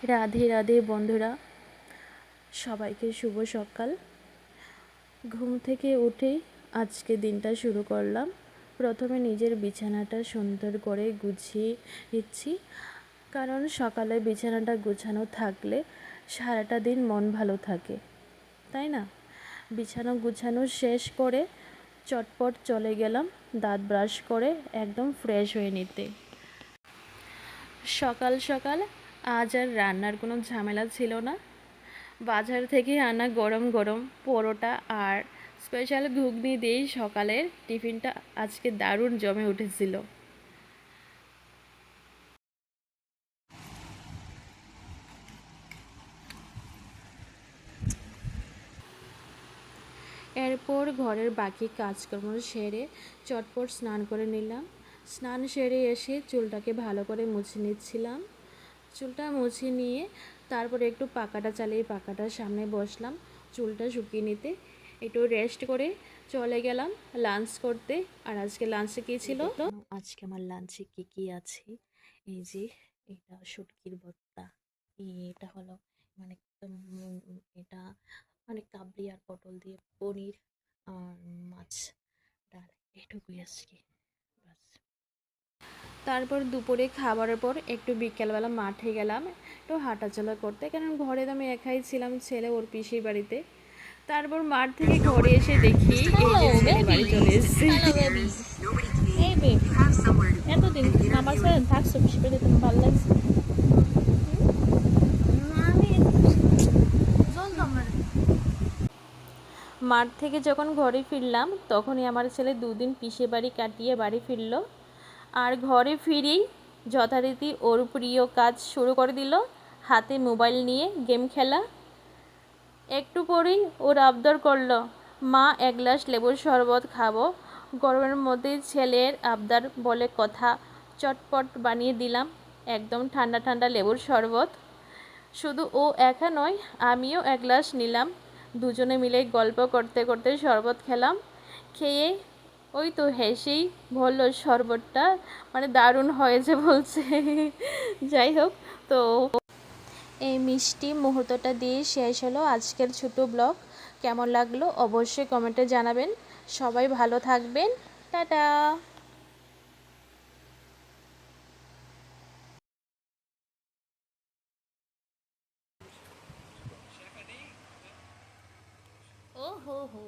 রাধে রাধে বন্ধুরা, সবাইকে শুভ সকাল। ঘুম থেকে উঠেই আজকে দিনটা শুরু করলাম। প্রথমে নিজের বিছানাটা সুন্দর করে গুছিয়ে নিচ্ছি, কারণ সকালে বিছানাটা গুছানো থাকলে সারাটা দিন মন ভালো থাকে, তাই না? বিছানা গুছানো শেষ করে চটপট চলে গেলাম দাঁত ব্রাশ করে একদম ফ্রেশ হয়ে নিতে। সকাল সকাল আজ আর রান্নার কোনো ঝামেলা ছিল না। বাজার থেকে আনা গরম গরম পরোটা আর স্পেশাল ঘুগনি দিয়েই সকালের টিফিনটা আজকে দারুণ জমে উঠেছিল। এরপর ঘরের বাকি কাজকর্ম সেরে চটপট স্নান করে নিলাম। স্নান সেরে এসে চুলটাকে ভালো করে মুছে নিচ্ছিলাম। চুলটা মুছে নিয়ে তারপরে একটু পাখাটা চালিয়ে পাখাটার সামনে বসলাম চুলটা শুকিয়ে নিতে। একটু রেস্ট করে চলে গেলাম লাঞ্চ করতে। আর আজকে লাঞ্চে কী ছিল? আজকে আমার লাঞ্চে কী আছে, এই যে এটা শুটকির ভর্তা, এটা হলো মানে এটা মানে কাবলি আর পটল দিয়ে পনির আর মাছ, ডাল, এটুকুই আজকে বাস। তারপর দুপুরে খাবারের পর একটু বিকেলবেলা মাঠে গেলাম একটু হাঁটাচলা করতে, কারণ ঘরে তো আমি একাই ছিলাম, ছেলে ওর পিসির বাড়িতে। তারপর মাঠ থেকে ঘরে এসে দেখি এই যে ছেলে বাড়ি চলে এসেছে। এই বেব, এতদিন আমার সাথে থাকছো, বেশি করে তোমার ভালো লাগছে? মাঠ থেকে যখন ঘরে ফিরলাম তখনই আমার ছেলে দুদিন পিসে বাড়ি কাটিয়ে বাড়ি ফিরল। আর ঘরে ফিরেই যথারীতি ওর প্রিয় কাজ শুরু করে দিল, হাতে মোবাইল নিয়ে গেম খেলা। একটু পরেই ওর আবদার করলো, মা এক গ্লাস লেবুর শরবত খাবো। গরমের মধ্যেই ছেলের আবদার বলে কথা, চটপট বানিয়ে দিলাম একদম ঠান্ডা ঠান্ডা লেবুর শরবত। শুধু ও একা নয়, আমিও এক গ্লাস নিলাম। দুজনে মিলে গল্প করতে করতে শরবত খেলাম। খেয়ে ওই তো হেসেই বলল শরবতটা মানে দারুণ হয়েছে বলছে। যাই হোক, তো এই মিষ্টি মুহূর্তটা দিয়ে শেষ হলো আজকের ছোট ব্লগ। কেমন লাগলো অবশ্যই কমেন্টে জানাবেন। সবাই ভালো থাকবেন। টাটা। ও হো হো।